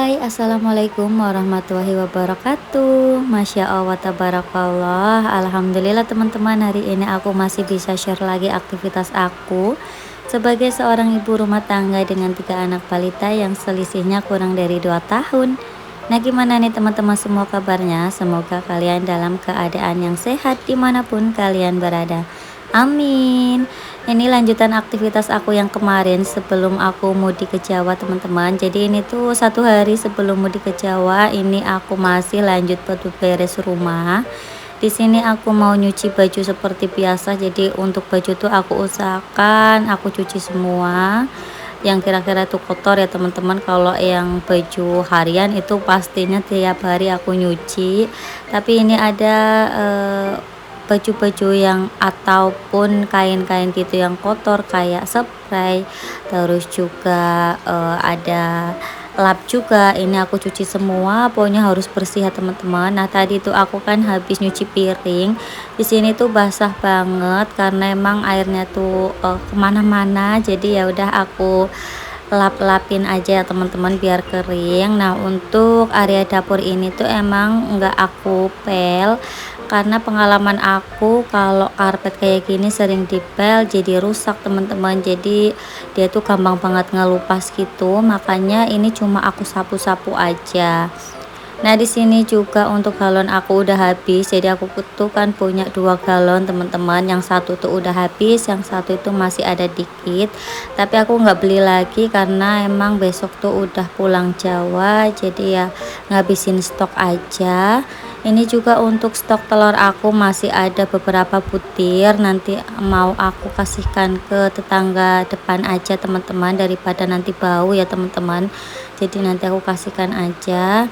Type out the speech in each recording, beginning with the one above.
Hai, assalamualaikum warahmatullahi wabarakatuh. Masya Allah, tabarakallah. Alhamdulillah teman-teman, hari ini aku masih bisa share lagi aktivitas aku sebagai seorang ibu rumah tangga dengan 3 anak balita yang selisihnya kurang dari 2 tahun. Nah, gimana nih teman-teman semua kabarnya? Semoga kalian dalam keadaan yang sehat dimanapun kalian berada. Amin. Ini lanjutan aktivitas aku yang kemarin sebelum aku mudik ke Jawa teman-teman. Jadi ini tuh 1 hari sebelum mudik ke Jawa, ini aku masih lanjut beres rumah. Di sini aku mau nyuci baju seperti biasa. Jadi untuk baju tuh aku usahakan aku cuci semua yang kira-kira tuh kotor ya teman-teman. Kalau yang baju harian itu pastinya tiap hari aku nyuci. Tapi ini ada baju-baju yang ataupun kain-kain gitu yang kotor kayak spray, terus juga ada lap juga, ini aku cuci semua, pokoknya harus bersih ya teman-teman. Nah tadi tuh aku kan habis nyuci piring, di sini tuh basah banget karena emang airnya tuh kemana-mana, jadi ya udah aku lap-lapin aja ya teman-teman biar kering. Nah untuk area dapur ini tuh emang nggak aku pel karena pengalaman aku kalau karpet kayak gini sering dipel jadi rusak teman-teman, jadi dia tuh gampang banget ngelupas gitu, makanya ini cuma aku sapu-sapu aja. Nah, di sini juga untuk galon aku udah habis. Jadi aku tuh kan punya 2 galon teman-teman. Yang satu tuh udah habis, yang satu itu masih ada dikit. Tapi aku nggak beli lagi karena emang besok tuh udah pulang Jawa. Jadi ya ngabisin stok aja. Ini juga untuk stok telur aku masih ada beberapa butir. Nanti mau aku kasihkan ke tetangga depan aja teman-teman daripada nanti bau ya teman-teman. Jadi nanti aku kasihkan aja.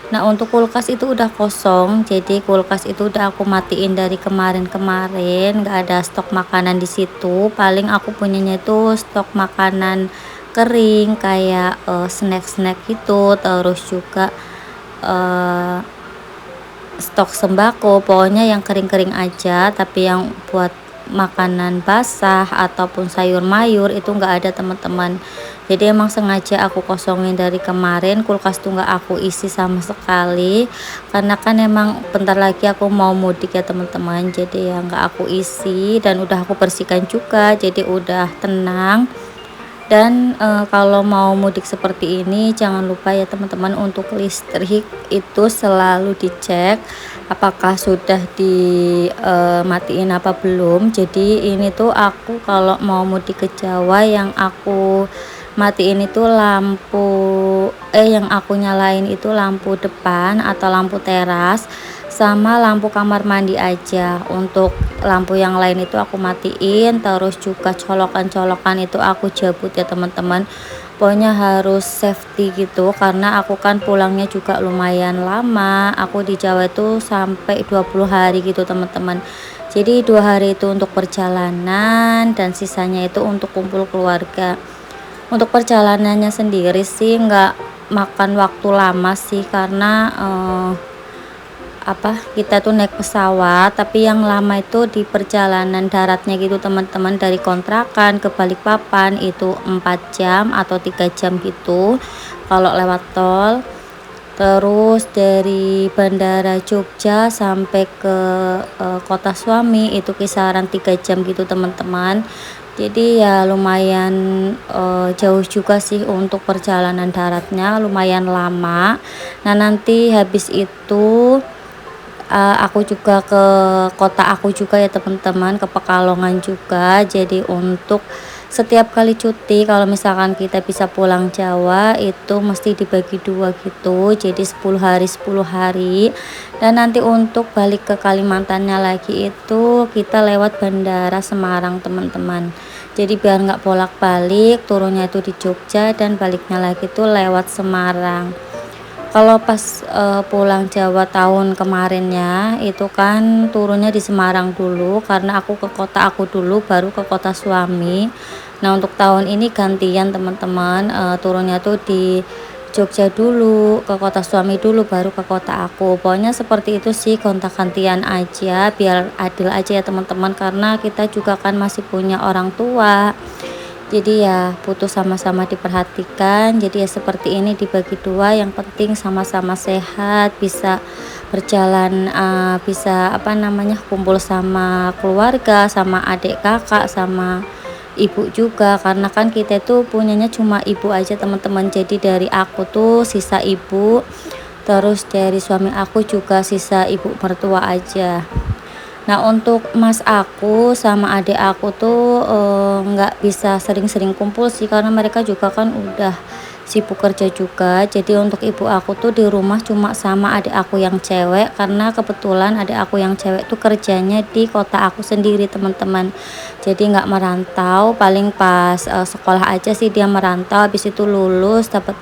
Nah untuk kulkas itu udah kosong, jadi kulkas itu udah aku matiin dari kemarin-kemarin, nggak ada stok makanan di situ. Paling aku punyanya itu stok makanan kering kayak snack-snack gitu, terus juga eh, stok sembako, pokoknya yang kering-kering aja. Tapi yang buat makanan basah ataupun sayur mayur itu nggak ada teman-teman. Jadi emang sengaja aku kosongin dari kemarin, kulkas tuh nggak aku isi sama sekali karena kan emang bentar lagi aku mau mudik ya teman-teman, jadi ya nggak aku isi dan udah aku bersihkan juga, jadi udah tenang. Dan kalau mau mudik seperti ini jangan lupa ya teman-teman, untuk listrik itu selalu dicek apakah sudah dimatiin apa belum. Jadi ini tuh aku kalau mau mudik ke Jawa yang aku matiin itu lampu yang aku nyalain itu lampu depan atau lampu teras sama lampu kamar mandi aja. Untuk lampu yang lain itu aku matiin, terus juga colokan-colokan itu aku cabut ya teman-teman. Pokoknya harus safety gitu karena aku kan pulangnya juga lumayan lama. Aku di Jawa itu sampai 20 hari gitu teman-teman. Jadi 2 hari itu untuk perjalanan dan sisanya itu untuk kumpul keluarga. Untuk perjalanannya sendiri sih nggak makan waktu lama sih karena kita tuh naik pesawat, tapi yang lama itu di perjalanan daratnya gitu teman-teman, dari kontrakan ke Balikpapan itu 4 jam atau 3 jam gitu kalau lewat tol. Terus dari Bandara Jogja sampai ke kota suami itu kisaran 3 jam gitu teman-teman. Jadi ya lumayan jauh juga sih untuk perjalanan daratnya, lumayan lama. Nah nanti habis itu aku juga ke kota aku juga ya teman-teman, ke Pekalongan juga. Jadi untuk setiap kali cuti kalau misalkan kita bisa pulang Jawa itu mesti dibagi 2 gitu, jadi 10 hari 10 hari. Dan nanti untuk balik ke Kalimantannya lagi itu kita lewat Bandara Semarang teman-teman, jadi biar nggak bolak-balik, turunnya itu di Jogja dan baliknya lagi tuh lewat Semarang. Kalau pas pulang Jawa tahun kemarinnya itu kan turunnya di Semarang dulu karena aku ke kota aku dulu baru ke kota suami. Nah untuk tahun ini gantian teman-teman, turunnya tuh di Jogja dulu, ke kota suami dulu baru ke kota aku. Pokoknya seperti itu sih, gonta-gantian aja biar adil aja ya teman-teman, karena kita juga kan masih punya orang tua Jadi ya butuh sama-sama diperhatikan. Jadi ya seperti ini dibagi dua, yang penting sama-sama sehat, bisa berjalan, bisa apa namanya, kumpul sama keluarga, sama adik kakak, sama ibu juga. Karena kan kita itu punyanya cuma ibu aja teman-teman. Jadi dari aku tuh sisa ibu, terus dari suami aku juga sisa ibu mertua aja. Nah, untuk mas aku sama adik aku tuh, nggak bisa sering-sering kumpul sih, karena mereka juga kan udah sibuk kerja juga. Jadi untuk ibu aku tuh di rumah cuma sama adik aku yang cewek, karena kebetulan adik aku yang cewek tuh kerjanya di kota aku sendiri, teman-teman. Jadi nggak merantau, paling pas, sekolah aja sih dia merantau, habis itu lulus dapat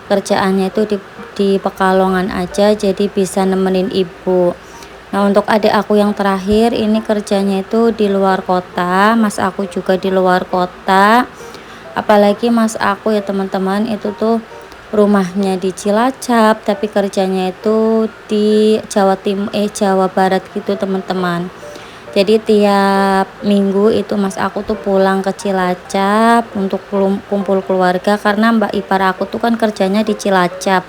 kerjaannya itu di Pekalongan aja, jadi bisa nemenin ibu. Nah, untuk adik aku yang terakhir ini kerjanya itu di luar kota, mas aku juga di luar kota. Apalagi mas aku ya teman-teman itu tuh rumahnya di Cilacap, tapi kerjanya itu di Jawa Barat gitu teman-teman. Jadi tiap minggu itu mas aku tuh pulang ke Cilacap untuk kumpul keluarga, karena mbak ipar aku tuh kan kerjanya di Cilacap.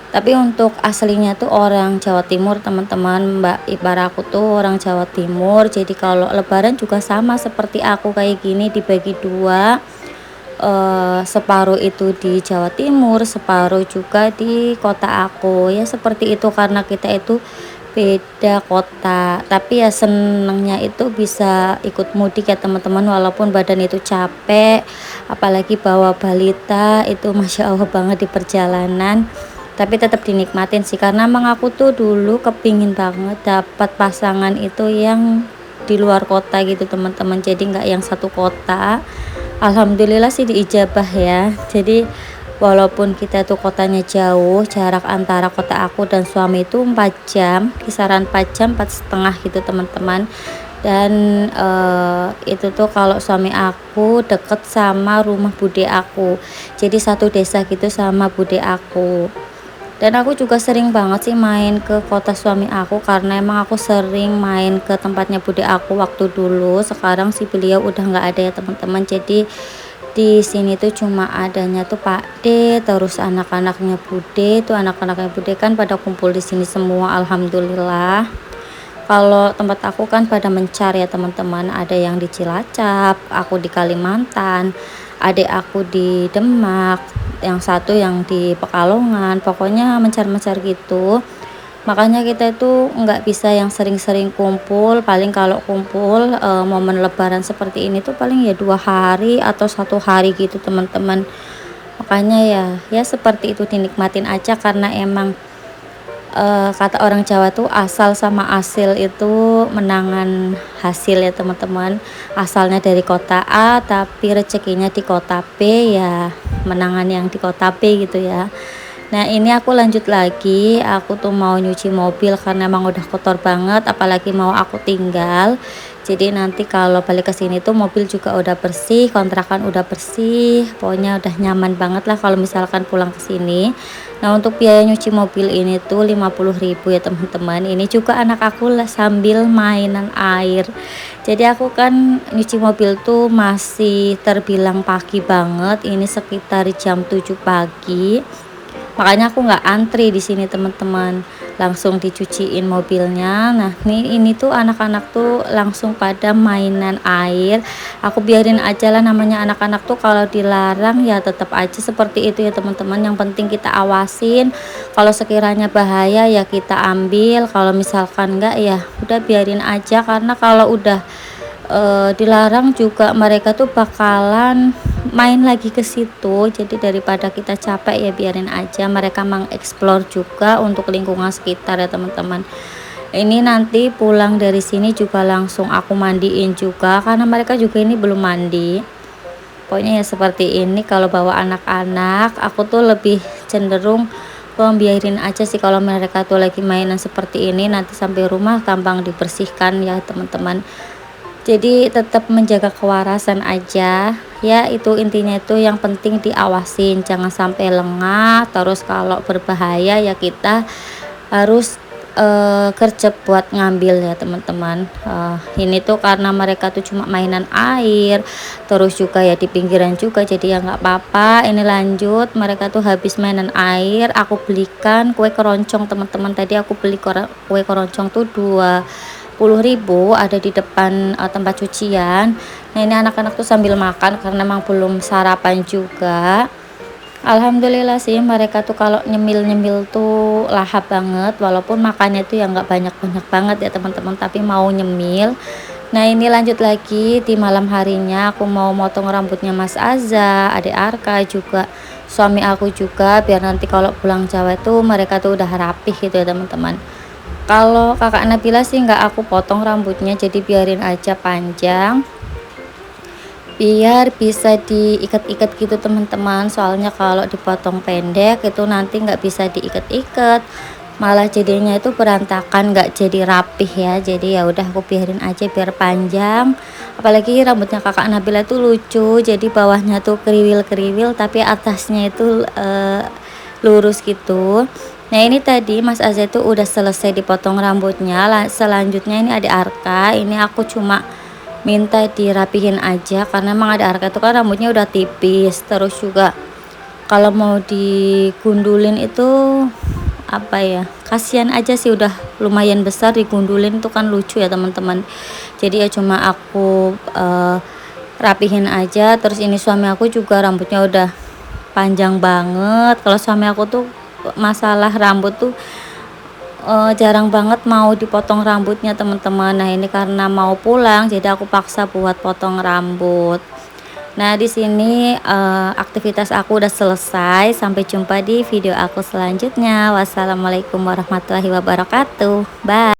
Tapi untuk aslinya tuh orang Jawa Timur teman-teman, mbak ipar aku tuh orang Jawa Timur. Jadi kalau lebaran juga sama seperti aku kayak gini, dibagi dua, separuh itu di Jawa Timur, separuh juga di kota aku. Ya seperti itu, karena kita itu beda kota. Tapi ya senengnya itu bisa ikut mudik ya teman-teman, walaupun badan itu capek, apalagi bawa balita itu masya Allah banget di perjalanan. Tapi tetap dinikmatin sih, karena emang aku tuh dulu kepingin banget dapat pasangan itu yang di luar kota gitu teman-teman, jadi nggak yang satu kota. Alhamdulillah sih diijabah ya. Jadi walaupun kita tuh kotanya jauh, jarak antara kota aku dan suami itu 4 jam, kisaran 4 jam, 4,5 gitu teman-teman. Dan itu tuh kalau suami aku deket sama rumah bude aku, jadi satu desa gitu sama bude aku. Dan aku juga sering banget sih main ke kota suami aku, karena emang aku sering main ke tempatnya bude aku waktu dulu. Sekarang sih beliau udah nggak ada ya teman-teman. Jadi di sini tuh cuma adanya tuh Pak D, terus anak-anaknya bude. Tuh anak-anaknya bude kan pada kumpul di sini semua, alhamdulillah. Kalau tempat aku kan pada mencar ya teman-teman, ada yang di Cilacap, aku di Kalimantan, adik aku di Demak, yang satu yang di Pekalongan, pokoknya mencar-mencar gitu. Makanya kita itu nggak bisa yang sering-sering kumpul, paling kalau kumpul momen lebaran seperti ini tuh paling ya 2 hari atau 1 hari gitu teman-teman. Makanya ya ya seperti itu, dinikmatin aja, karena emang kata orang Jawa tuh asal sama asil itu menangan hasil ya teman-teman. Asalnya dari kota A tapi rezekinya di kota B, ya menangan yang di kota B gitu ya. Nah, ini aku lanjut lagi, aku tuh mau nyuci mobil karena emang udah kotor banget, apalagi mau aku tinggal. Jadi nanti kalau balik ke sini tuh mobil juga udah bersih, kontrakan udah bersih, pokoknya udah nyaman banget lah kalau misalkan pulang ke sini. Nah, untuk biaya nyuci mobil ini tuh 50.000 ya teman-teman. Ini juga anak aku lah sambil mainan air. Jadi aku kan nyuci mobil tuh masih terbilang pagi banget, ini sekitar jam 7 pagi. Makanya aku nggak antri di sini teman-teman, langsung dicuciin mobilnya. Nah, ini tuh anak-anak tuh langsung pada mainan air. Aku biarin aja lah, namanya anak-anak tuh kalau dilarang ya tetap aja seperti itu ya teman-teman. Yang penting kita awasin. Kalau sekiranya bahaya ya kita ambil. Kalau misalkan enggak ya udah biarin aja, karena kalau udah dilarang juga mereka tuh bakalan main lagi ke situ. Jadi daripada kita capek ya biarin aja, mereka mengeksplor juga untuk lingkungan sekitar ya teman-teman. Ini nanti pulang dari sini juga langsung aku mandiin juga, karena mereka juga ini belum mandi. Pokoknya ya seperti ini, kalau bawa anak-anak aku tuh lebih cenderung biarin aja sih. Kalau mereka tuh lagi mainan seperti ini, nanti sampai rumah gampang dibersihkan ya teman-teman. Jadi tetap menjaga kewarasan aja ya, itu intinya, itu yang penting diawasin, jangan sampai lengah. Terus kalau berbahaya ya kita harus gercep buat ngambil ya teman-teman. Ini tuh karena mereka tuh cuma mainan air, terus juga ya di pinggiran juga, jadi ya nggak apa-apa. Ini lanjut, mereka tuh habis mainan air, aku belikan kue keroncong teman-teman. Tadi aku beli kue keroncong tuh 20.000 ada di depan tempat cucian. Nah ini anak-anak tuh sambil makan karena memang belum sarapan juga. Alhamdulillah sih mereka tuh kalau nyemil-nyemil tuh lahap banget, walaupun makannya tuh ya nggak banyak-banyak banget ya teman-teman, tapi mau nyemil. Nah ini lanjut lagi di malam harinya, aku mau motong rambutnya Mas Aza, adik Arka juga, suami aku juga, biar nanti kalau pulang Jawa tuh mereka tuh udah rapih gitu ya teman-teman. Kalau kakak Nabila sih nggak aku potong rambutnya, jadi biarin aja panjang biar bisa diikat-ikat gitu teman-teman. Soalnya kalau dipotong pendek itu nanti nggak bisa diikat-ikat, malah jadinya itu berantakan, nggak jadi rapih ya. Jadi ya udah aku biarin aja biar panjang. Apalagi rambutnya kakak Nabila itu lucu, jadi bawahnya tuh kriwil-kriwil tapi atasnya itu lurus gitu. Nah ini tadi Mas Azza itu udah selesai dipotong rambutnya. Selanjutnya ini ada Arka, ini aku cuma minta dirapihin aja karena emang ada Arka itu kan rambutnya udah tipis, terus juga kalau mau digundulin itu apa ya, kasihan aja sih, udah lumayan besar digundulin itu kan lucu ya teman-teman. Jadi ya cuma aku rapihin aja. Terus ini suami aku juga rambutnya udah panjang banget. Kalau suami aku tuh masalah rambut tuh jarang banget mau dipotong rambutnya teman-teman. Nah ini karena mau pulang jadi aku paksa buat potong rambut. Nah di sini aktivitas aku udah selesai. Sampai jumpa di video aku selanjutnya. Wassalamualaikum warahmatullahi wabarakatuh. Bye.